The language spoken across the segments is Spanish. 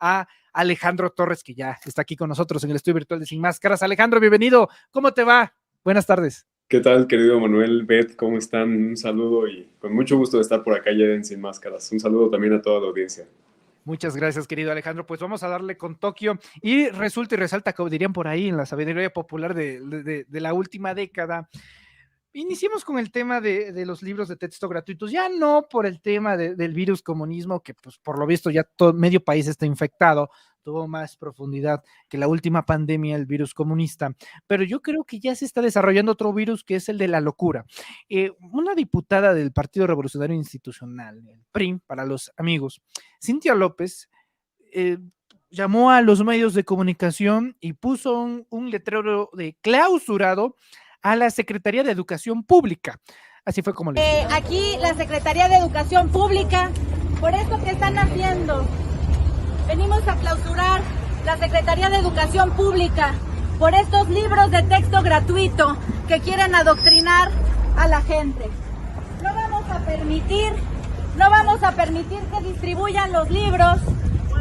a Alejandro Torres, que ya está aquí con nosotros en el estudio virtual de Sin Máscaras. Alejandro, bienvenido. ¿Cómo te va? Buenas tardes. ¿Qué tal, querido Manuel, Beth? ¿Cómo están? Un saludo y con mucho gusto de estar por acá ya en Sin Máscaras. Un saludo también a toda la audiencia. Muchas gracias, querido Alejandro. Pues vamos a darle con Tokio. Y resulta y resalta, como dirían por ahí en la sabiduría popular de la última década, iniciemos con el tema de los libros de texto gratuitos, ya no por el tema del virus comunismo, que pues por lo visto ya todo medio país está infectado, tuvo más profundidad que la última pandemia, el virus comunista, pero yo creo que ya se está desarrollando otro virus que es el de la locura. Una diputada del Partido Revolucionario Institucional, el PRI, para los amigos, Cintia López, eh, llamó a los medios de comunicación y puso un letrero de clausurado a la Secretaría de Educación Pública. Así fue como le aquí la Secretaría de Educación Pública, por esto que están haciendo, venimos a clausurar la Secretaría de Educación Pública por estos libros de texto gratuito que quieren adoctrinar a la gente. No vamos a permitir que distribuyan los libros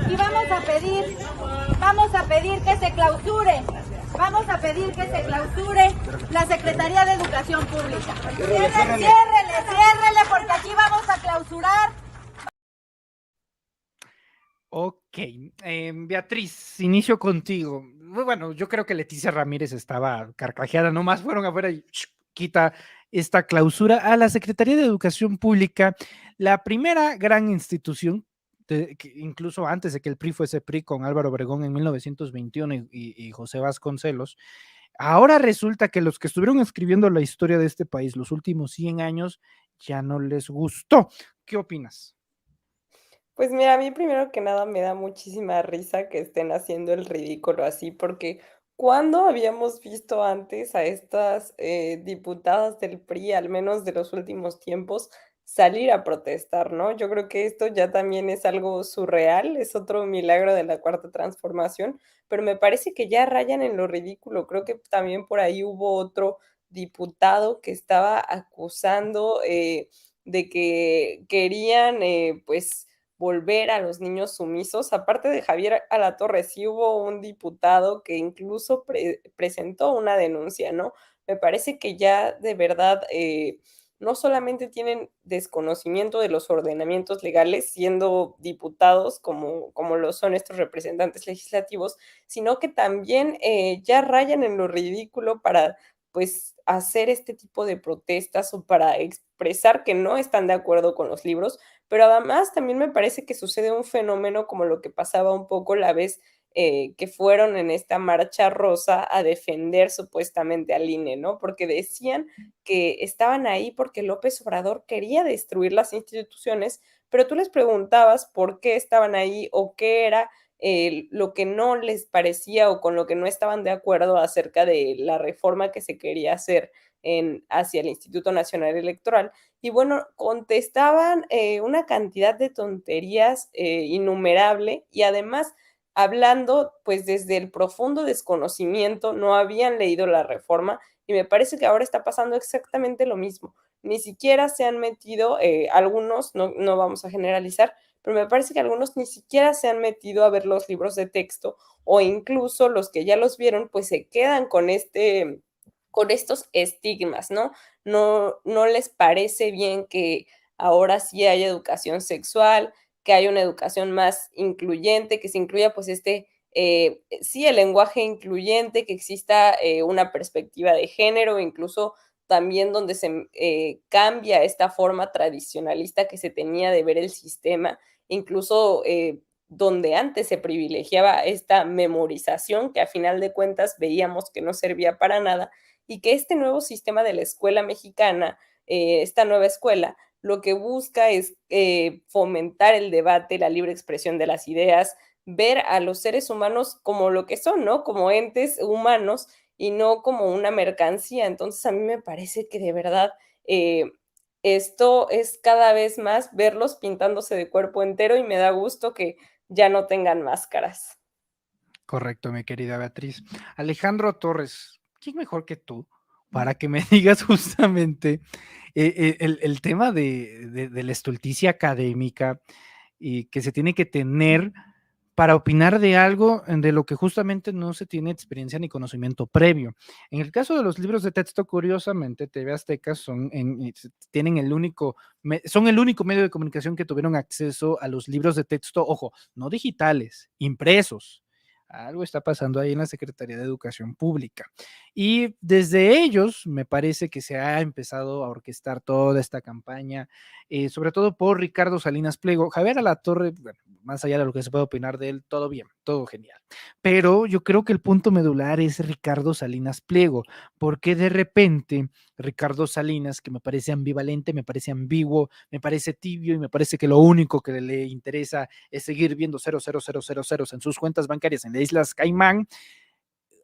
y vamos a pedir que se clausure. Vamos a pedir que se clausure la Secretaría de Educación Pública. Ciérrele, porque aquí vamos a clausurar. Ok, Beatriz, inicio contigo. Bueno, yo creo que Leticia Ramírez estaba carcajeada, nomás fueron afuera y quita esta clausura a la Secretaría de Educación Pública, la primera gran institución, que incluso antes de que el PRI fuese PRI con Álvaro Obregón en 1921 y José Vasconcelos. Ahora resulta que los que estuvieron escribiendo la historia de este país los últimos 100 años ya no les gustó. ¿Qué opinas? Pues mira, a mí primero que nada me da muchísima risa que estén haciendo el ridículo así, porque ¿cuándo habíamos visto antes a estas diputadas del PRI, al menos de los últimos tiempos, salir a protestar, ¿no? Yo creo que esto ya también es algo surreal, es otro milagro de la Cuarta Transformación, pero me parece que ya rayan en lo ridículo. Creo que también por ahí hubo otro diputado que estaba acusando de que querían, pues, volver a los niños sumisos. Aparte de Javier Alatorre, sí hubo un diputado que incluso presentó una denuncia, ¿no? Me parece que ya de verdad no solamente tienen desconocimiento de los ordenamientos legales siendo diputados como lo son estos representantes legislativos, sino que también ya rayan en lo ridículo para pues hacer este tipo de protestas o para expresar que no están de acuerdo con los libros, pero además también me parece que sucede un fenómeno como lo que pasaba un poco la vez que fueron en esta marcha rosa a defender supuestamente al INE, ¿no? Porque decían que estaban ahí porque López Obrador quería destruir las instituciones, pero tú les preguntabas por qué estaban ahí o qué era lo que no les parecía o con lo que no estaban de acuerdo acerca de la reforma que se quería hacer hacia el Instituto Nacional Electoral. Y bueno, contestaban una cantidad de tonterías innumerable y además hablando pues desde el profundo desconocimiento, no habían leído la reforma y me parece que ahora está pasando exactamente lo mismo. Ni siquiera se han metido, algunos, no vamos a generalizar, pero me parece que algunos ni siquiera se han metido a ver los libros de texto o incluso los que ya los vieron, pues se quedan con estos estigmas, ¿no? No les parece bien que ahora sí haya educación sexual, que haya una educación más incluyente, que se incluya pues sí, el lenguaje incluyente, que exista una perspectiva de género, incluso también donde se cambia esta forma tradicionalista que se tenía de ver el sistema, incluso donde antes se privilegiaba esta memorización que a final de cuentas veíamos que no servía para nada y que este nuevo sistema de la escuela mexicana, esta nueva escuela, lo que busca es fomentar el debate, la libre expresión de las ideas, ver a los seres humanos como lo que son, ¿no? Como entes humanos y no como una mercancía. Entonces a mí me parece que de verdad esto es cada vez más verlos pintándose de cuerpo entero y me da gusto que ya no tengan máscaras. Correcto, mi querida Beatriz. Alejandro Torres, ¿quién mejor que tú para que me digas justamente el tema de la estulticia académica y que se tiene que tener para opinar de algo de lo que justamente no se tiene experiencia ni conocimiento previo. En el caso de los libros de texto, curiosamente, TV Azteca tienen son el único medio de comunicación que tuvieron acceso a los libros de texto, ojo, no digitales, impresos. Algo está pasando ahí en la Secretaría de Educación Pública. Y desde ellos me parece que se ha empezado a orquestar toda esta campaña, sobre todo por Ricardo Salinas Pliego. Javier Alatorre, bueno, más allá de lo que se puede opinar de él, todo bien, todo genial. Pero yo creo que el punto medular es Ricardo Salinas Pliego, porque de repente Ricardo Salinas, que me parece ambivalente, me parece ambiguo, me parece tibio y me parece que lo único que le interesa es seguir viendo 0,0000 en sus cuentas bancarias en las Islas Caimán,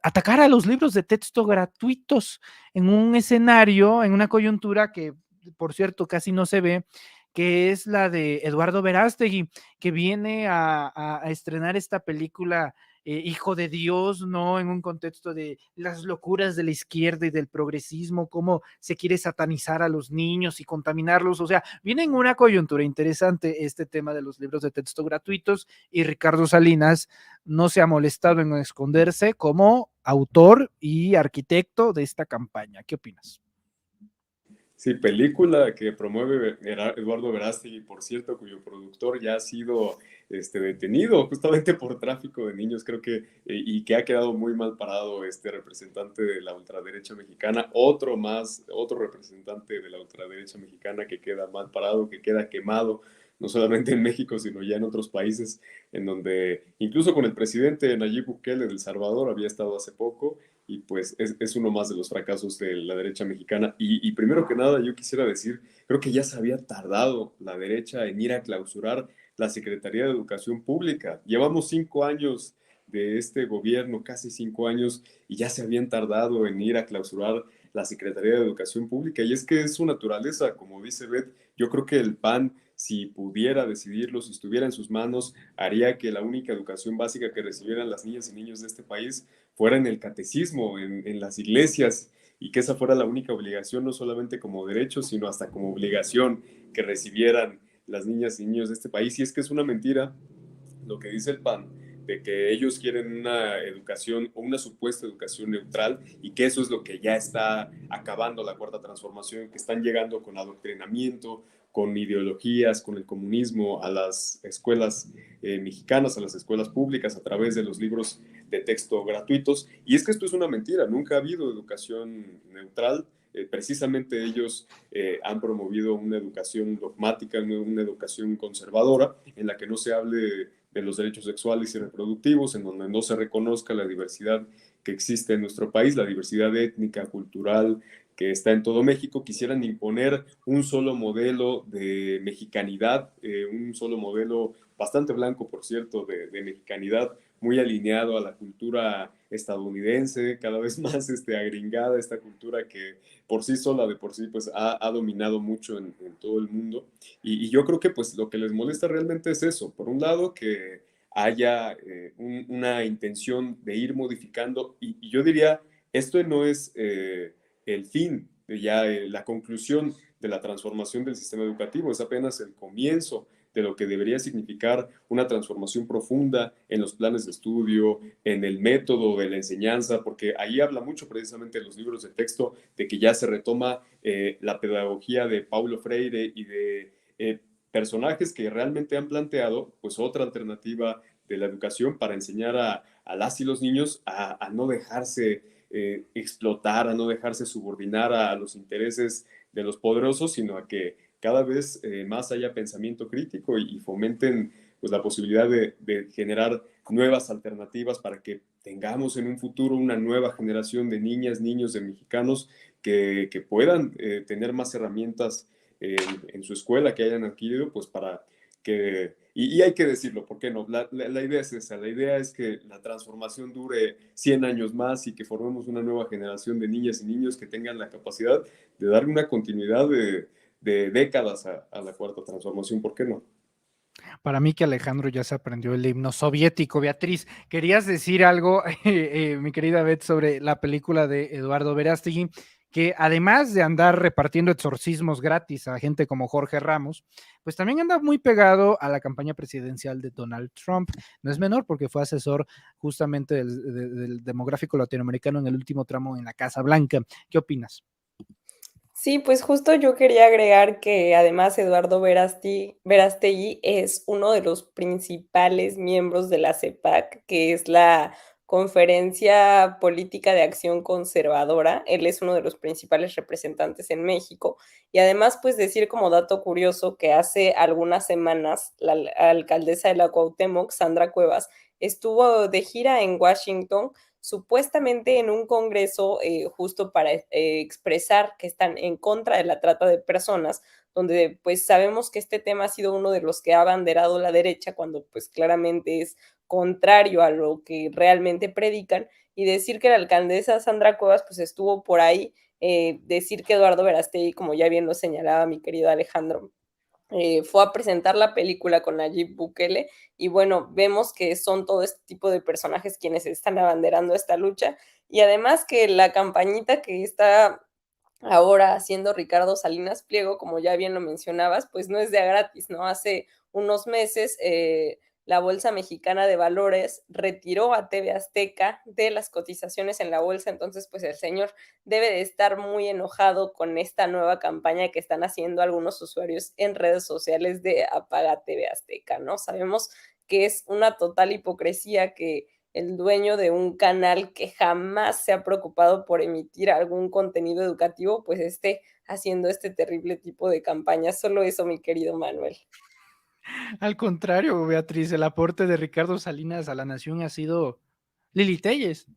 atacar a los libros de texto gratuitos en un escenario, en una coyuntura que, por cierto, casi no se ve, que es la de Eduardo Verástegui, que viene a estrenar esta película Hijo de Dios, ¿no? En un contexto de las locuras de la izquierda y del progresismo, cómo se quiere satanizar a los niños y contaminarlos. O sea, viene en una coyuntura interesante este tema de los libros de texto gratuitos, y Ricardo Salinas no se ha molestado en esconderse como autor y arquitecto de esta campaña. ¿Qué opinas? Sí, película que promueve Eduardo Verástegui, por cierto, cuyo productor ya ha sido detenido justamente por tráfico de niños, creo que, y que ha quedado muy mal parado este representante de la ultraderecha mexicana, otro representante de la ultraderecha mexicana que queda mal parado, que queda quemado, no solamente en México, sino ya en otros países, en donde incluso con el presidente Nayib Bukele de El Salvador había estado hace poco, y pues es uno más de los fracasos de la derecha mexicana. Y primero que nada, yo quisiera decir, creo que ya se había tardado la derecha en ir a clausurar la Secretaría de Educación Pública. Llevamos 5 años de este gobierno, casi 5 años, y ya se habían tardado en ir a clausurar la Secretaría de Educación Pública. Y es que es su naturaleza, como dice Beth, yo creo que el PAN, si pudiera decidirlo, si estuviera en sus manos, haría que la única educación básica que recibieran las niñas y niños de este país fuera en el catecismo, en las iglesias, y que esa fuera la única obligación, no solamente como derecho, sino hasta como obligación que recibieran las niñas y niños de este país. Y es que es una mentira lo que dice el PAN, de que ellos quieren una educación o una supuesta educación neutral, y que eso es lo que ya está acabando la cuarta transformación, que están llegando con adoctrinamiento, con ideologías, con el comunismo a las escuelas mexicanas, a las escuelas públicas, a través de los libros de texto gratuitos. Y es que esto es una mentira, nunca ha habido educación neutral. Precisamente ellos han promovido una educación dogmática, una educación conservadora, en la que no se hable de los derechos sexuales y reproductivos, en donde no se reconozca la diversidad que existe en nuestro país, la diversidad étnica, cultural, que está en todo México. Quisieran imponer un solo modelo de mexicanidad, un solo modelo bastante blanco, por cierto, de mexicanidad, muy alineado a la cultura estadounidense, cada vez más agringada, esta cultura que por sí sola, de por sí, pues ha dominado mucho en todo el mundo. Y yo creo que pues lo que les molesta realmente es eso. Por un lado, que haya una intención de ir modificando, y yo diría, esto no es el fin, ya la conclusión de la transformación del sistema educativo, es apenas el comienzo de lo que debería significar una transformación profunda en los planes de estudio, en el método de la enseñanza, porque ahí habla mucho precisamente en los libros de texto de que ya se retoma la pedagogía de Paulo Freire y de personajes que realmente han planteado pues otra alternativa de la educación para enseñar a las y los niños a no dejarse explotar, a no dejarse subordinar a los intereses de los poderosos, sino a que cada vez más haya pensamiento crítico y fomenten pues, la posibilidad de generar nuevas alternativas para que tengamos en un futuro una nueva generación de niñas, niños, de mexicanos que puedan tener más herramientas en su escuela que hayan adquirido, pues para que, y hay que decirlo, ¿por qué no? La idea es esa, la idea es que la transformación dure 100 años más y que formemos una nueva generación de niñas y niños que tengan la capacidad de dar una continuidad de décadas a la cuarta transformación, ¿por qué no? Para mí que Alejandro ya se aprendió el himno soviético. Beatriz, ¿querías decir algo, mi querida Beth, sobre la película de Eduardo Verástegui, que además de andar repartiendo exorcismos gratis a gente como Jorge Ramos, pues también anda muy pegado a la campaña presidencial de Donald Trump. No es menor porque fue asesor justamente del demográfico latinoamericano en el último tramo en la Casa Blanca. ¿Qué opinas? Sí, pues justo yo quería agregar que además Eduardo Verástegui es uno de los principales miembros de la CEPAC, que es la Conferencia Política de Acción Conservadora. Él es uno de los principales representantes en México. Y además, pues decir como dato curioso que hace algunas semanas la alcaldesa de la Cuauhtémoc, Sandra Cuevas, estuvo de gira en Washington supuestamente en un congreso justo para expresar que están en contra de la trata de personas, donde pues sabemos que este tema ha sido uno de los que ha abanderado la derecha cuando pues claramente es contrario a lo que realmente predican, y decir que la alcaldesa Sandra Cuevas pues estuvo por ahí, decir que Eduardo Verástegui, como ya bien lo señalaba mi querido Alejandro, fue a presentar la película con Nayib Bukele, y bueno, vemos que son todo este tipo de personajes quienes están abanderando esta lucha, y además que la campañita que está ahora haciendo Ricardo Salinas Pliego, como ya bien lo mencionabas, pues no es de a gratis, ¿no? Hace unos meses la Bolsa Mexicana de Valores retiró a TV Azteca de las cotizaciones en la bolsa, entonces pues el señor debe de estar muy enojado con esta nueva campaña que están haciendo algunos usuarios en redes sociales de apaga TV Azteca, ¿no? Sabemos que es una total hipocresía que el dueño de un canal que jamás se ha preocupado por emitir algún contenido educativo, pues esté haciendo este terrible tipo de campañas. Solo eso, mi querido Manuel. Al contrario, Beatriz, el aporte de Ricardo Salinas a la nación ha sido Lili Telles,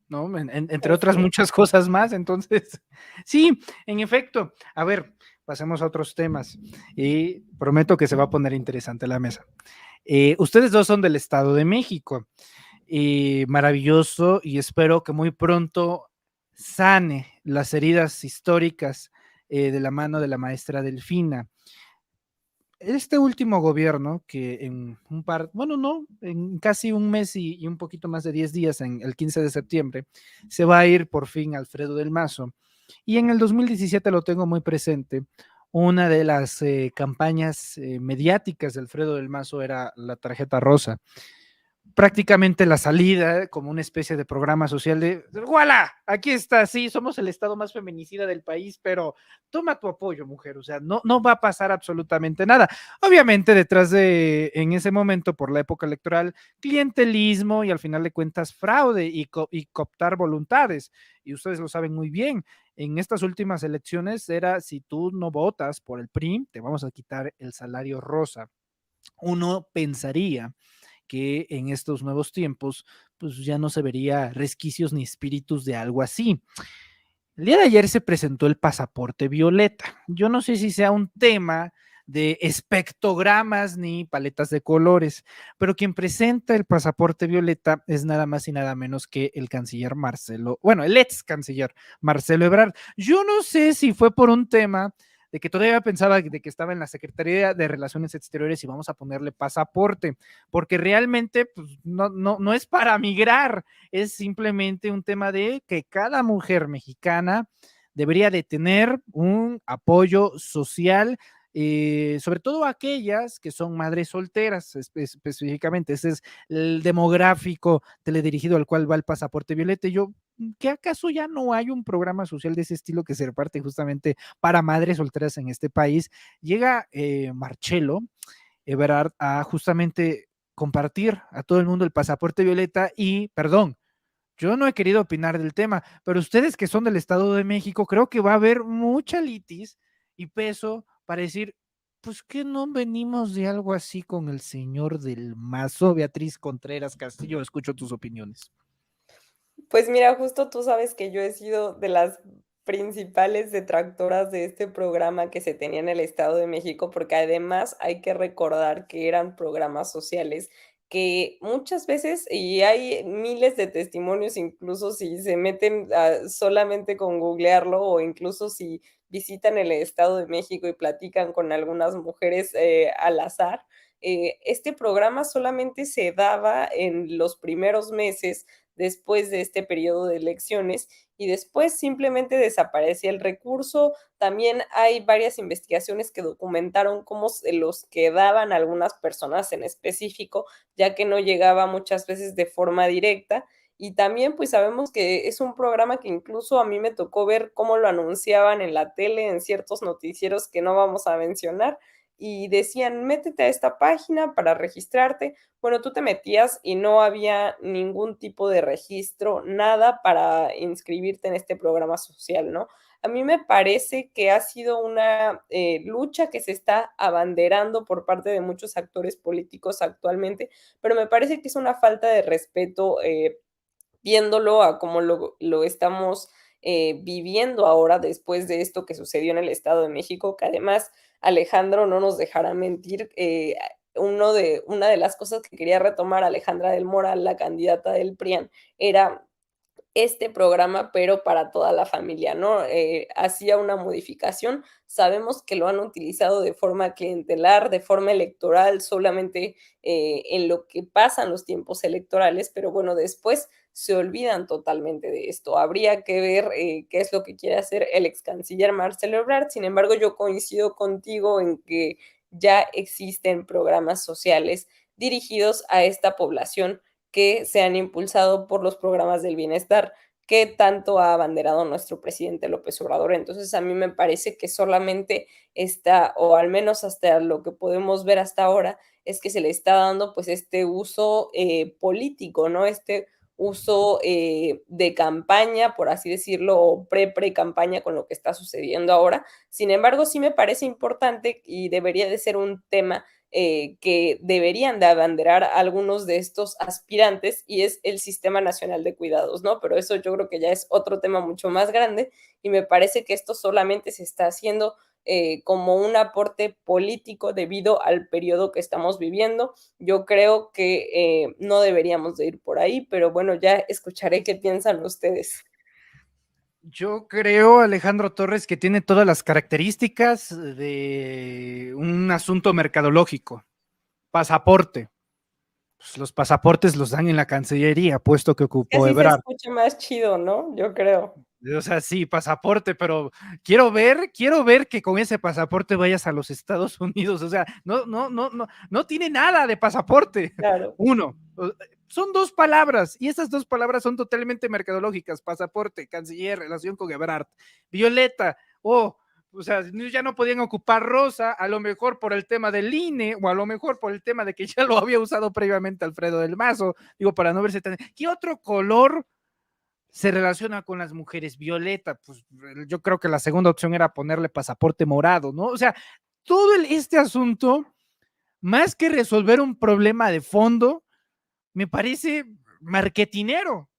¿no? Entre otras Así es. muchas cosas más. Entonces, sí, en efecto. A ver, pasemos a otros temas y prometo que se va a poner interesante la mesa. Ustedes dos son del Estado de México. Maravilloso, y espero que muy pronto sane las heridas históricas de la mano de la maestra Delfina. Este último gobierno, que en un par, bueno, no, en casi un mes y un poquito más de 10 días, en el 15 de septiembre, se va a ir por fin Alfredo del Mazo. Y en el 2017 lo tengo muy presente. Una de las campañas mediáticas de Alfredo del Mazo era la tarjeta rosa, prácticamente la salida como una especie de programa social de ¡Voilà! Aquí está, sí, somos el estado más feminicida del país, pero toma tu apoyo, mujer. O sea, no va a pasar absolutamente nada. Obviamente, detrás de, en ese momento, por la época electoral, clientelismo y al final de cuentas fraude y cooptar voluntades. Y ustedes lo saben muy bien. En estas últimas elecciones era, si tú no votas por el PRI, te vamos a quitar el salario rosa. Uno pensaría que en estos nuevos tiempos, pues ya no se vería resquicios ni espíritus de algo así. El día de ayer se presentó el pasaporte violeta. Yo no sé si sea un tema de espectrogramas ni paletas de colores, pero quien presenta el pasaporte violeta es nada más y nada menos que el canciller Marcelo, bueno, el ex canciller Marcelo Ebrard. Yo no sé si fue por un tema de que todavía pensaba de que estaba en la Secretaría de Relaciones Exteriores y vamos a ponerle pasaporte, porque realmente pues, no es para migrar, es simplemente un tema de que cada mujer mexicana debería de tener un apoyo social, sobre todo aquellas que son madres solteras, específicamente. Ese es el demográfico teledirigido al cual va el pasaporte violeta. Y yo, ¿qué acaso ya no hay un programa social de ese estilo que se reparte justamente para madres solteras en este país? Llega Marcelo Ebrard a justamente compartir a todo el mundo el pasaporte violeta y, perdón, yo no he querido opinar del tema, pero ustedes que son del Estado de México, creo que va a haber mucha litis y peso para decir, pues que no venimos de algo así con el señor del Mazo. Beatriz Contreras Castillo, escucho tus opiniones. Pues mira, justo tú sabes que yo he sido de las principales detractoras de este programa que se tenía en el Estado de México, porque además hay que recordar que eran programas sociales que muchas veces, y hay miles de testimonios, incluso si se meten solamente con googlearlo o incluso si visitan el Estado de México y platican con algunas mujeres al azar, este programa solamente se daba en los primeros meses después de este periodo de elecciones, y después simplemente desaparecía el recurso. También hay varias investigaciones que documentaron cómo se los quedaban algunas personas en específico, ya que no llegaba muchas veces de forma directa. Y también pues sabemos que es un programa que incluso a mí me tocó ver cómo lo anunciaban en la tele, en ciertos noticieros que no vamos a mencionar, y decían, métete a esta página para registrarte. Bueno, tú te metías y no había ningún tipo de registro, nada para inscribirte en este programa social, ¿no? A mí me parece que ha sido una lucha que se está abanderando por parte de muchos actores políticos actualmente, pero me parece que es una falta de respeto viéndolo a cómo lo estamos viviendo ahora después de esto que sucedió en el Estado de México, que además Alejandro no nos dejará mentir. Una de las cosas que quería retomar Alejandra del Moral, la candidata del PRIAN, era este programa, pero para toda la familia, ¿no? Hacía una modificación. Sabemos que lo han utilizado de forma clientelar, de forma electoral, solamente en lo que pasan los tiempos electorales, pero bueno, después se olvidan totalmente de esto. Habría que ver qué es lo que quiere hacer el ex canciller Marcelo Ebrard. Sin embargo, yo coincido contigo en que ya existen programas sociales dirigidos a esta población que se han impulsado por los programas del bienestar que tanto ha abanderado nuestro presidente López Obrador. Entonces, a mí me parece que solamente está, o al menos hasta lo que podemos ver hasta ahora, es que se le está dando pues este uso político, ¿no? Este uso de campaña, por así decirlo, o pre-campaña con lo que está sucediendo ahora. Sin embargo, sí me parece importante y debería de ser un tema que deberían de abanderar a algunos de estos aspirantes, y es el Sistema Nacional de Cuidados, ¿no? Pero eso yo creo que ya es otro tema mucho más grande, y me parece que esto solamente se está haciendo como un aporte político debido al periodo que estamos viviendo. Yo creo que no deberíamos de ir por ahí, pero bueno, ya escucharé qué piensan ustedes. Yo creo, Alejandro Torres, que tiene todas las características de un asunto mercadológico. Pasaporte. Pues los pasaportes los dan en la Cancillería, puesto que ocupó Así se Ebrard. escucha más chido, ¿no? Yo creo. O sea, sí, pasaporte, pero quiero ver que con ese pasaporte vayas a los Estados Unidos. O sea, no tiene nada de pasaporte. Claro. Uno, son dos palabras, y esas dos palabras son totalmente mercadológicas: pasaporte, canciller, relación con Ebrard. Violeta, o sea, ya no podían ocupar rosa, a lo mejor por el tema del INE, o a lo mejor por el tema de que ya lo había usado previamente Alfredo del Mazo, digo, para no verse tan... ¿Qué otro color se relaciona con las mujeres? Violeta? Pues yo creo que la segunda opción era ponerle pasaporte morado, ¿no? O sea, todo este asunto, más que resolver un problema de fondo, me parece marketinero.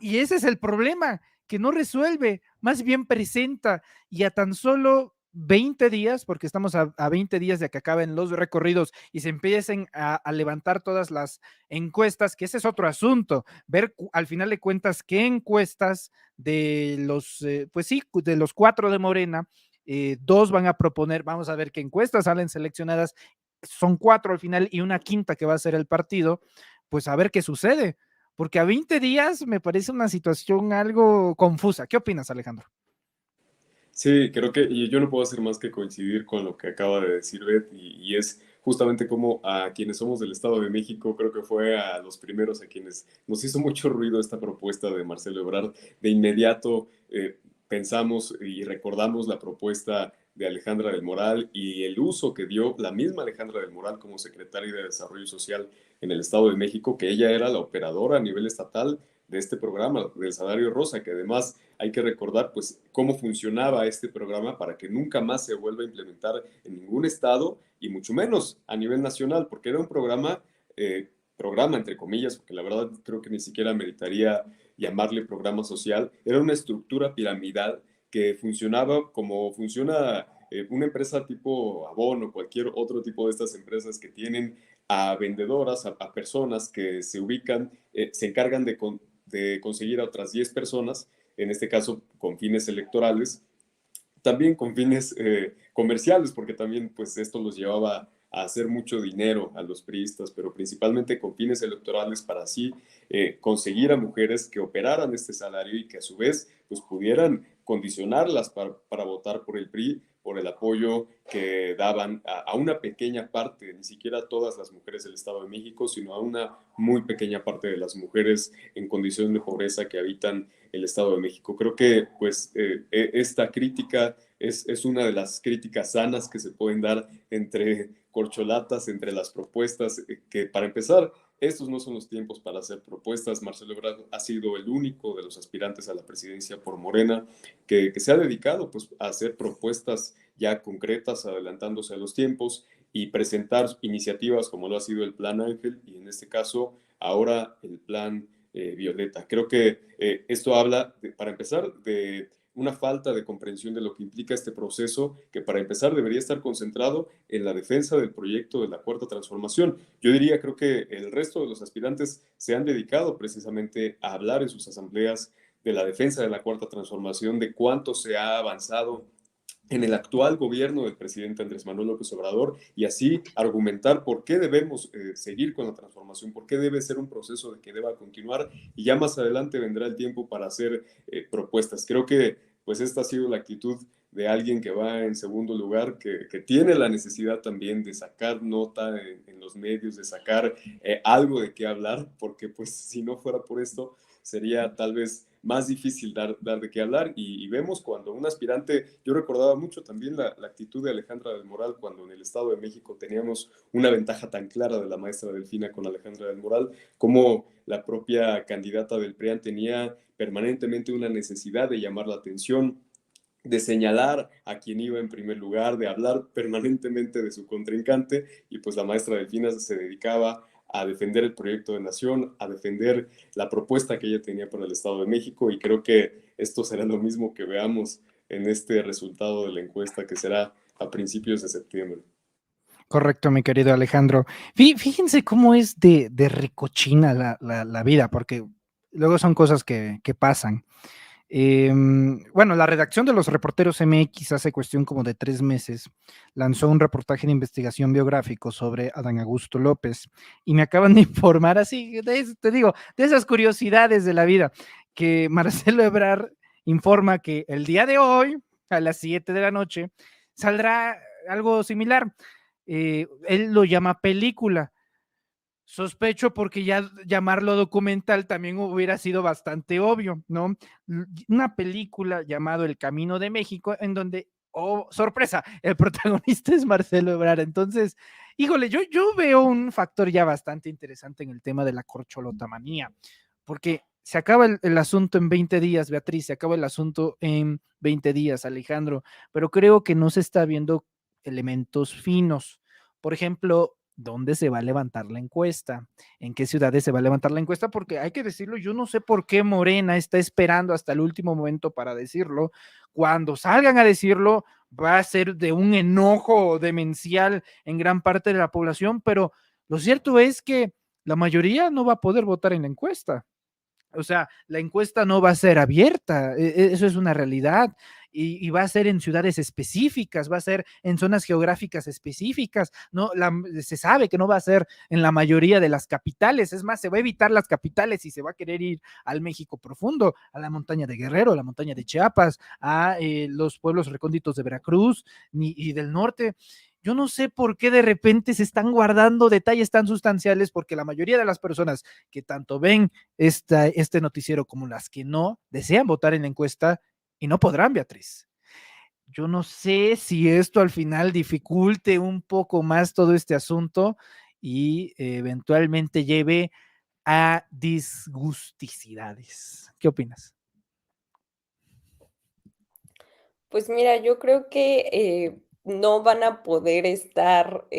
Y ese es el problema, que no resuelve, más bien presenta. Y a tan solo 20 días, porque estamos a 20 días de que acaben los recorridos y se empiecen a levantar todas las encuestas, que ese es otro asunto, ver al final de cuentas qué encuestas de los, pues sí, de los 4 de Morena, 2 van a proponer, vamos a ver qué encuestas salen seleccionadas, son 4 al final y una quinta que va a ser el partido, pues a ver qué sucede, porque a 20 días me parece una situación algo confusa. ¿Qué opinas, Alejandro? Sí, creo que y yo no puedo hacer más que coincidir con lo que acaba de decir Beth, y es justamente como a quienes somos del Estado de México, creo que fue a los primeros a quienes nos hizo mucho ruido esta propuesta de Marcelo Ebrard. De inmediato pensamos y recordamos la propuesta de Alejandra del Moral y el uso que dio la misma Alejandra del Moral como secretaria de Desarrollo Social en el Estado de México, que ella era la operadora a nivel estatal de este programa del salario rosa, que además hay que recordar pues cómo funcionaba este programa para que nunca más se vuelva a implementar en ningún estado y mucho menos a nivel nacional, porque era un programa entre comillas, porque la verdad creo que ni siquiera meritaría llamarle programa social, era una estructura piramidal que funcionaba como funciona una empresa tipo Avon o cualquier otro tipo de estas empresas que tienen a vendedoras, a personas que se ubican, se encargan de conseguir a otras 10 personas, en este caso con fines electorales, también con fines comerciales, porque también pues esto los llevaba a hacer mucho dinero a los priistas, pero principalmente con fines electorales para así conseguir a mujeres que operaran este salario y que a su vez pues pudieran condicionarlas para votar por el PRI, por el apoyo que daban a una pequeña parte, ni siquiera a todas las mujeres del Estado de México, sino a una muy pequeña parte de las mujeres en condiciones de pobreza que habitan el Estado de México. Creo que pues esta crítica es una de las críticas sanas que se pueden dar entre corcholatas, entre las propuestas, que para empezar, estos no son los tiempos para hacer propuestas. Marcelo Ebrard ha sido el único de los aspirantes a la presidencia por Morena que se ha dedicado pues, a hacer propuestas ya concretas, adelantándose a los tiempos y presentar iniciativas como lo ha sido el Plan Ángel y en este caso ahora el Plan Violeta. Creo que esto habla, para empezar, de una falta de comprensión de lo que implica este proceso, que para empezar debería estar concentrado en la defensa del proyecto de la Cuarta Transformación. Yo diría, creo que el resto de los aspirantes se han dedicado precisamente a hablar en sus asambleas de la defensa de la Cuarta Transformación, de cuánto se ha avanzado en el actual gobierno del presidente Andrés Manuel López Obrador y así argumentar por qué debemos seguir con la transformación, por qué debe ser un proceso de que deba continuar y ya más adelante vendrá el tiempo para hacer propuestas. Creo que pues esta ha sido la actitud de alguien que va en segundo lugar, que tiene la necesidad también de sacar nota en los medios, de sacar algo de qué hablar, porque pues si no fuera por esto sería tal vez más difícil dar de qué hablar y vemos cuando un aspirante, yo recordaba mucho también la actitud de Alejandra del Moral cuando en el Estado de México teníamos una ventaja tan clara de la maestra Delfina con Alejandra del Moral, como la propia candidata del PRIAN tenía permanentemente una necesidad de llamar la atención, de señalar a quien iba en primer lugar, de hablar permanentemente de su contrincante y pues la maestra Delfina se dedicaba a defender el proyecto de nación, a defender la propuesta que ella tenía para el Estado de México y creo que esto será lo mismo que veamos en este resultado de la encuesta que será a principios de septiembre. Correcto, mi querido Alejandro. Fíjense cómo es de recochina la vida, porque luego son cosas que pasan. Bueno, la redacción de los Reporteros MX hace cuestión como de 3 meses lanzó un reportaje de investigación biográfico sobre Adán Augusto López y me acaban de informar así, te digo, de esas curiosidades de la vida, que Marcelo Ebrard informa que el día de hoy, a las 7 de la noche, saldrá algo similar. Él lo llama película. Sospecho porque ya llamarlo documental también hubiera sido bastante obvio, ¿no? Una película llamado El Camino de México, en donde, oh, sorpresa, el protagonista es Marcelo Ebrard. Entonces, híjole, yo veo un factor ya bastante interesante en el tema de la corcholotamanía, porque se acaba el asunto en 20 días, Beatriz, se acaba el asunto en 20 días, Alejandro, pero creo que no se está viendo elementos finos. Por ejemplo, ¿dónde se va a levantar la encuesta? ¿En qué ciudades se va a levantar la encuesta? Porque hay que decirlo, yo no sé por qué Morena está esperando hasta el último momento para decirlo. Cuando salgan a decirlo, va a ser de un enojo demencial en gran parte de la población, pero lo cierto es que la mayoría no va a poder votar en la encuesta. O sea, la encuesta no va a ser abierta, eso es una realidad, y va a ser en ciudades específicas, va a ser en zonas geográficas específicas, no, se sabe que no va a ser en la mayoría de las capitales, es más, se va a evitar las capitales y se va a querer ir al México profundo, a la montaña de Guerrero, a la montaña de Chiapas, a los pueblos recónditos de Veracruz y del norte. Yo no sé por qué de repente se están guardando detalles tan sustanciales, porque la mayoría de las personas que tanto ven este noticiero como las que no, desean votar en la encuesta y no podrán, Beatriz. Yo no sé si esto al final dificulte un poco más todo este asunto y eventualmente lleve a disgusticidades. ¿Qué opinas? Pues mira, yo creo que no van a poder estar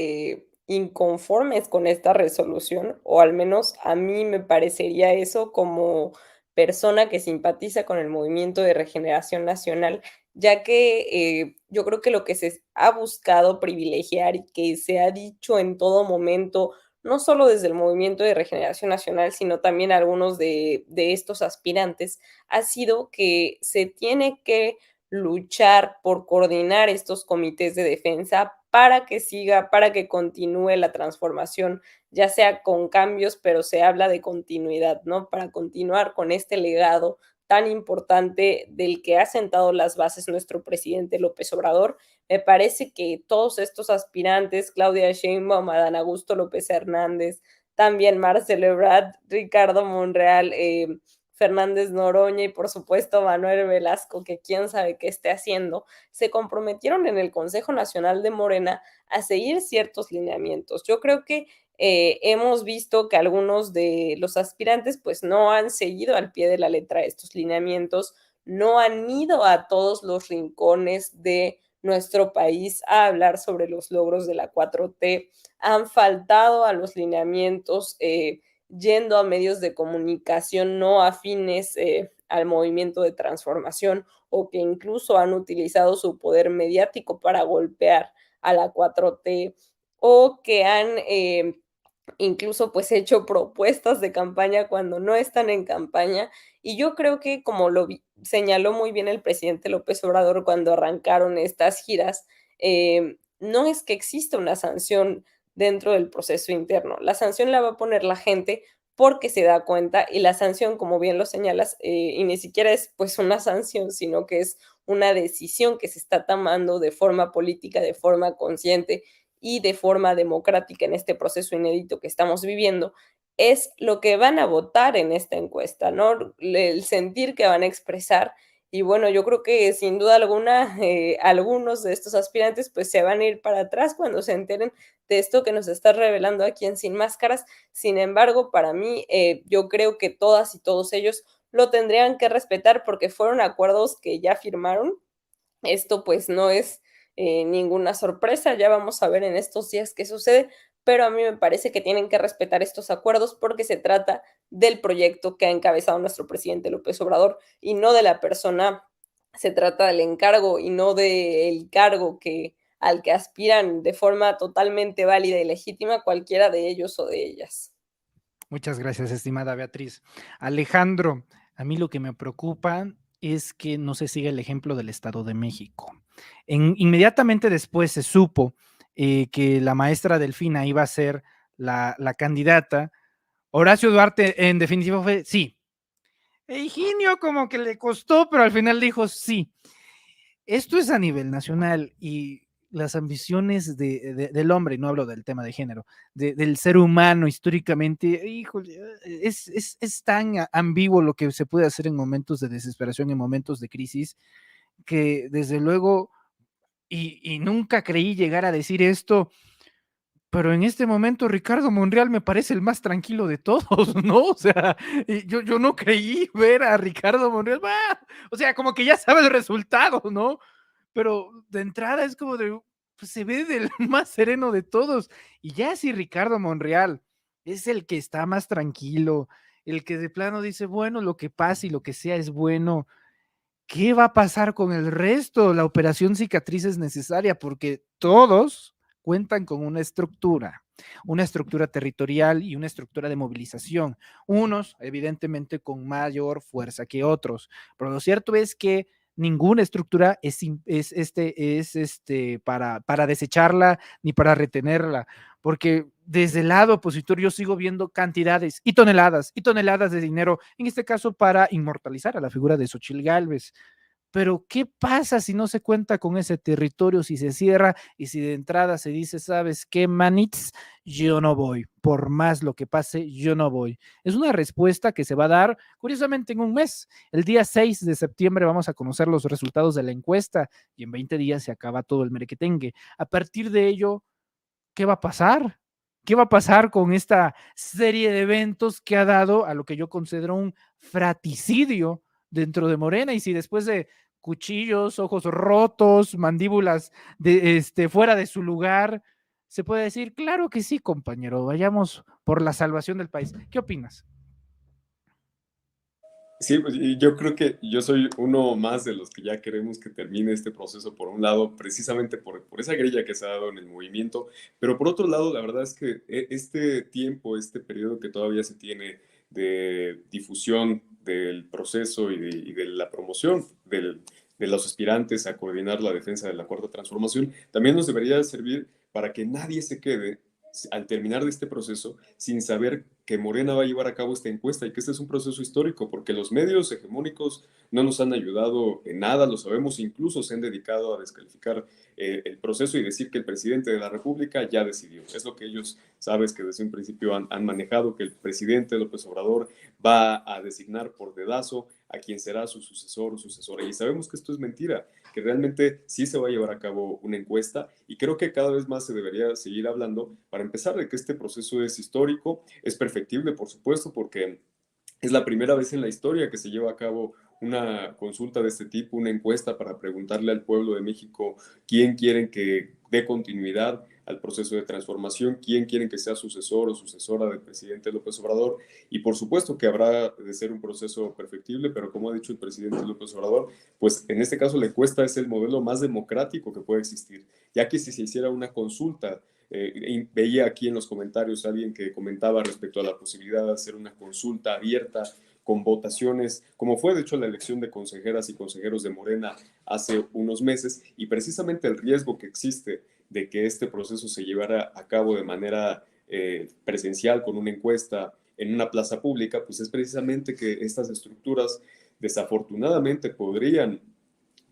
inconformes con esta resolución, o al menos a mí me parecería eso como persona que simpatiza con el Movimiento de Regeneración Nacional, ya que yo creo que lo que se ha buscado privilegiar y que se ha dicho en todo momento, no solo desde el Movimiento de Regeneración Nacional, sino también algunos de estos aspirantes, ha sido que se tiene que luchar por coordinar estos comités de defensa para que siga, para que continúe la transformación, ya sea con cambios, pero se habla de continuidad, ¿no? Para continuar con este legado tan importante del que ha sentado las bases nuestro presidente López Obrador. Me parece que todos estos aspirantes, Claudia Sheinbaum, Adán Augusto López Hernández, también Marcelo Ebrard, Ricardo Monreal, Fernández Noroña y por supuesto Manuel Velasco, que quién sabe qué esté haciendo, se comprometieron en el Consejo Nacional de Morena a seguir ciertos lineamientos. Yo creo que hemos visto que algunos de los aspirantes pues no han seguido al pie de la letra estos lineamientos, no han ido a todos los rincones de nuestro país a hablar sobre los logros de la 4T, han faltado a los lineamientos, yendo a medios de comunicación no afines al movimiento de transformación o que incluso han utilizado su poder mediático para golpear a la 4T o que han incluso pues hecho propuestas de campaña cuando no están en campaña. Y yo creo que como señaló muy bien el presidente López Obrador cuando arrancaron estas giras, no es que exista una sanción dentro del proceso interno. La sanción la va a poner la gente porque se da cuenta y la sanción, como bien lo señalas, y ni siquiera es pues una sanción, sino que es una decisión que se está tomando de forma política, de forma consciente y de forma democrática en este proceso inédito que estamos viviendo, es lo que van a votar en esta encuesta, ¿no? El sentir que van a expresar. Y bueno, yo creo que sin duda alguna algunos de estos aspirantes pues se van a ir para atrás cuando se enteren de esto que nos está revelando aquí en Sin Máscaras. Sin embargo, para mí, yo creo que todas y todos ellos lo tendrían que respetar porque fueron acuerdos que ya firmaron. Esto pues no es ninguna sorpresa, ya vamos a ver en estos días qué sucede, pero a mí me parece que tienen que respetar estos acuerdos porque se trata del proyecto que ha encabezado nuestro presidente López Obrador y no de la persona, se trata del encargo y no del cargo al que aspiran de forma totalmente válida y legítima cualquiera de ellos o de ellas. Muchas gracias, estimada Beatriz. Alejandro, a mí lo que me preocupa es que no se siga el ejemplo del Estado de México. Inmediatamente después se supo que la maestra Delfina iba a ser la candidata. Horacio Duarte, en definitiva, fue sí. Higinio como que le costó, pero al final dijo sí. Esto es a nivel nacional y las ambiciones del hombre, no hablo del tema de género, del ser humano históricamente, híjole, es tan ambiguo lo que se puede hacer en momentos de desesperación, en momentos de crisis, que desde luego, y nunca creí llegar a decir esto, pero en este momento Ricardo Monreal me parece el más tranquilo de todos, ¿no? O sea, yo no creí ver a Ricardo Monreal, o sea, como que ya sabe el resultado, ¿no? Pero de entrada es como de, pues se ve del más sereno de todos. Y ya si Ricardo Monreal es el que está más tranquilo, el que de plano dice, bueno, lo que pase y lo que sea es bueno, ¿qué va a pasar con el resto? La operación cicatriz es necesaria porque todos cuentan con una estructura territorial y una estructura de movilización. Unos, evidentemente, con mayor fuerza que otros, pero lo cierto es que ninguna estructura es para desecharla ni para retenerla, porque desde el lado opositor yo sigo viendo cantidades y toneladas de dinero, en este caso para inmortalizar a la figura de Xochitl Gálvez. Pero ¿qué pasa si no se cuenta con ese territorio, si se cierra y si de entrada se dice, ¿sabes qué, manits? Yo no voy, por más lo que pase, yo no voy. Es una respuesta que se va a dar, curiosamente, en un mes. El día 6 de septiembre vamos a conocer los resultados de la encuesta y en 20 días se acaba todo el merequetengue. A partir de ello, ¿qué va a pasar? ¿Qué va a pasar con esta serie de eventos que ha dado a lo que yo considero un fraticidio dentro de Morena? Y si después de cuchillos, ojos rotos, mandíbulas fuera de su lugar, se puede decir, claro que sí, compañero, vayamos por la salvación del país. ¿Qué opinas? Sí, pues y yo creo que yo soy uno más de los que ya queremos que termine este proceso, por un lado, precisamente por esa grilla que se ha dado en el movimiento, pero por otro lado, la verdad es que este tiempo, este periodo que todavía se tiene de difusión del proceso y de la promoción de los aspirantes a coordinar la defensa de la Cuarta Transformación, también nos debería servir para que nadie se quede al terminar de este proceso sin saber que Morena va a llevar a cabo esta encuesta y que este es un proceso histórico, porque los medios hegemónicos no nos han ayudado en nada, lo sabemos, incluso se han dedicado a descalificar el proceso y decir que el presidente de la República ya decidió. Es lo que ellos, sabes, que desde un principio han manejado, que el presidente López Obrador va a designar por dedazo a quien será su sucesor o sucesora. Y sabemos que esto es mentira, que realmente sí se va a llevar a cabo una encuesta, y creo que cada vez más se debería seguir hablando, para empezar, de que este proceso es histórico, es perfectible, por supuesto, porque es la primera vez en la historia que se lleva a cabo una consulta de este tipo, una encuesta para preguntarle al pueblo de México quién quieren que dé continuidad al proceso de transformación, quién quieren que sea sucesor o sucesora del presidente López Obrador. Y por supuesto que habrá de ser un proceso perfectible, pero como ha dicho el presidente López Obrador, pues en este caso la encuesta es el modelo más democrático que puede existir, ya que si se hiciera una consulta, veía aquí en los comentarios a alguien que comentaba respecto a la posibilidad de hacer una consulta abierta con votaciones, como fue de hecho la elección de consejeras y consejeros de Morena hace unos meses, y precisamente el riesgo que existe de que este proceso se llevara a cabo de manera presencial con una encuesta en una plaza pública, pues es precisamente que estas estructuras desafortunadamente podrían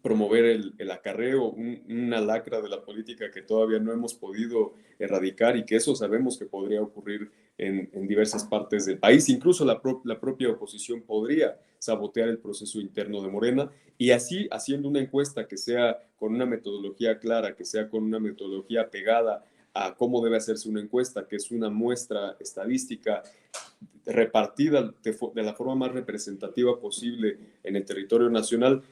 promover el acarreo, una lacra de la política que todavía no hemos podido erradicar, y que eso sabemos que podría ocurrir en diversas partes del país. Incluso la propia oposición podría sabotear el proceso interno de Morena, y así, haciendo una encuesta que sea con una metodología clara, que sea con una metodología pegada a cómo debe hacerse una encuesta, que es una muestra estadística repartida de la forma más representativa posible en el territorio nacional.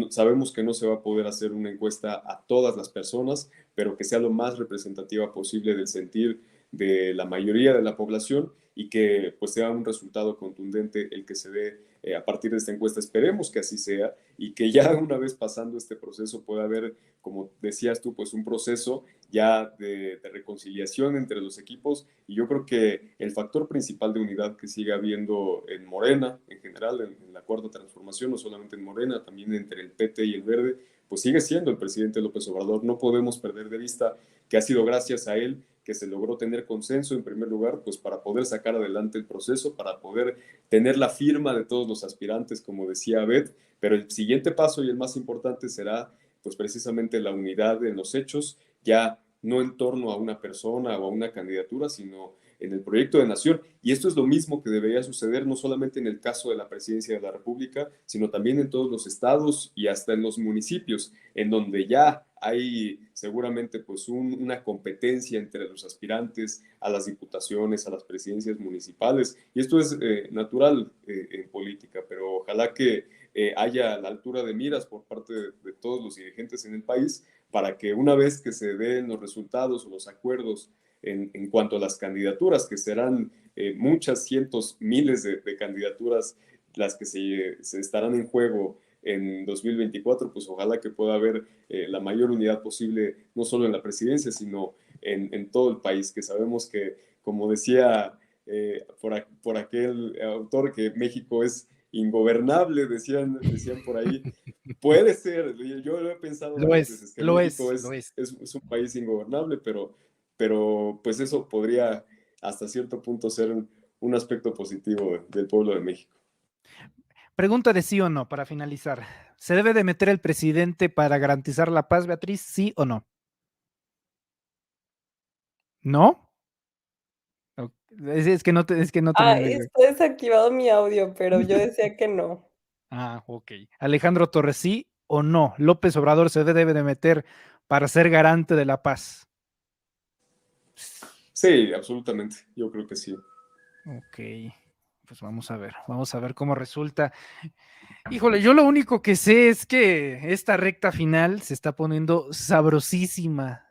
Sabemos que no se va a poder hacer una encuesta a todas las personas, pero que sea lo más representativa posible del sentir de la mayoría de la población, y que pues sea un resultado contundente el que se dé a partir de esta encuesta. Esperemos que así sea, y que ya una vez pasando este proceso pueda haber, como decías tú, pues un proceso ya de reconciliación entre los equipos. Y yo creo que el factor principal de unidad que sigue habiendo en Morena, en general, en la Cuarta Transformación, no solamente en Morena, también entre el PT y el Verde, pues sigue siendo el presidente López Obrador. No podemos perder de vista que ha sido gracias a él que se logró tener consenso, en primer lugar, pues para poder sacar adelante el proceso, para poder tener la firma de todos los aspirantes, como decía Abed. Pero el siguiente paso, y el más importante, será pues precisamente la unidad en los hechos, ya no en torno a una persona o a una candidatura, sino en el proyecto de nación. Y esto es lo mismo que debería suceder no solamente en el caso de la presidencia de la República, sino también en todos los estados y hasta en los municipios, en donde ya hay seguramente pues una competencia entre los aspirantes a las diputaciones, a las presidencias municipales. Y esto es natural en política, pero ojalá que haya la altura de miras por parte de todos los dirigentes en el país, para que una vez que se den los resultados o los acuerdos en cuanto a las candidaturas, que serán muchas, cientos, miles de candidaturas las que se estarán en juego en 2024, pues ojalá que pueda haber la mayor unidad posible, no solo en la presidencia, sino en todo el país, que sabemos que, como decía por aquel autor, que México es ingobernable, decían por ahí. Puede ser, yo lo he pensado varias veces, que México es un país ingobernable, pero pues eso podría hasta cierto punto ser un aspecto positivo del pueblo de México. Pregunta de sí o no para finalizar. ¿Se debe de meter el presidente para garantizar la paz, Beatriz? ¿Sí o no? ¿No? Es que no te Está desactivado mi audio, pero yo decía que no. Ok. Alejandro Torres, ¿sí o no? ¿López Obrador se debe de meter para ser garante de la paz? Sí, absolutamente. Yo creo que sí. Ok. Pues vamos a ver cómo resulta. Híjole, yo lo único que sé es que esta recta final se está poniendo sabrosísima,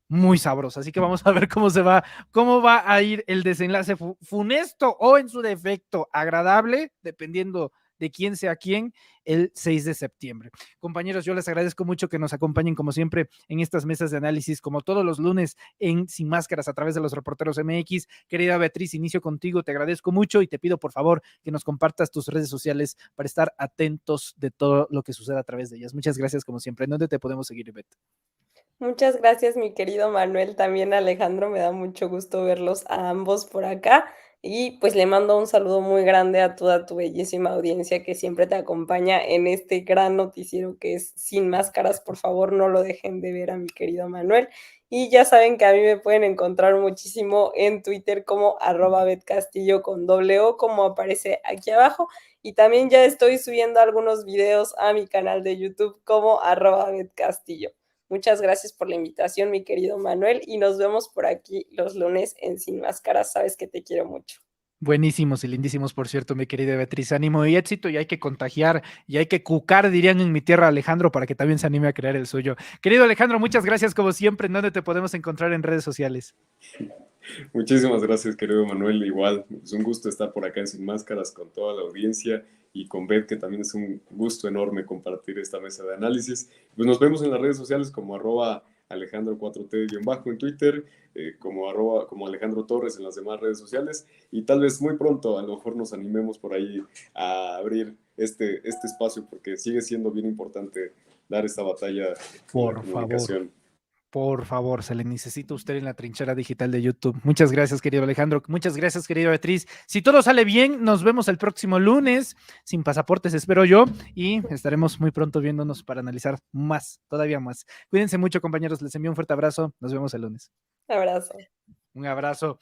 muy sabrosa. Así que vamos a ver cómo va a ir el desenlace funesto o en su defecto agradable, dependiendo de quién sea quién, el 6 de septiembre. Compañeros, yo les agradezco mucho que nos acompañen como siempre en estas mesas de análisis, como todos los lunes en Sin Máscaras a través de los Reporteros MX. Querida Beatriz, inicio contigo, te agradezco mucho y te pido por favor que nos compartas tus redes sociales para estar atentos de todo lo que suceda a través de ellas. Muchas gracias como siempre. ¿En dónde te podemos seguir, Bet? Muchas gracias, mi querido Manuel. También Alejandro, me da mucho gusto verlos a ambos por acá. Y pues le mando un saludo muy grande a toda tu bellísima audiencia que siempre te acompaña en este gran noticiero que es Sin Máscaras. Por favor, no lo dejen de ver a mi querido Manuel. Y ya saben que a mí me pueden encontrar muchísimo en Twitter como @betcastillo con doble O, como aparece aquí abajo. Y también ya estoy subiendo algunos videos a mi canal de YouTube como @betcastillo. Muchas gracias por la invitación, mi querido Manuel, y nos vemos por aquí los lunes en Sin Máscaras. Sabes que te quiero mucho. Buenísimos y lindísimos, por cierto, mi querida Beatriz. Ánimo y éxito, y hay que contagiar y hay que cucar, dirían en mi tierra, Alejandro, para que también se anime a crear el suyo. Querido Alejandro, muchas gracias como siempre. ¿En dónde te podemos encontrar en redes sociales? Muchísimas gracias, querido Manuel. Igual, es un gusto estar por acá en Sin Máscaras con toda la audiencia y con Beth, que también es un gusto enorme compartir esta mesa de análisis. Pues nos vemos en las redes sociales como @Alejandro4T- en Twitter, como Alejandro Torres en las demás redes sociales, y tal vez muy pronto a lo mejor nos animemos por ahí a abrir este espacio, porque sigue siendo bien importante dar esta batalla en la Por comunicación. favor. Por favor, se le necesita a usted en la trinchera digital de YouTube. Muchas gracias, querido Alejandro. Muchas gracias, querida Beatriz. Si todo sale bien, nos vemos el próximo lunes, sin pasaportes, espero yo, y estaremos muy pronto viéndonos para analizar más, todavía más. Cuídense mucho, compañeros. Les envío un fuerte abrazo. Nos vemos el lunes. Un abrazo. Un abrazo.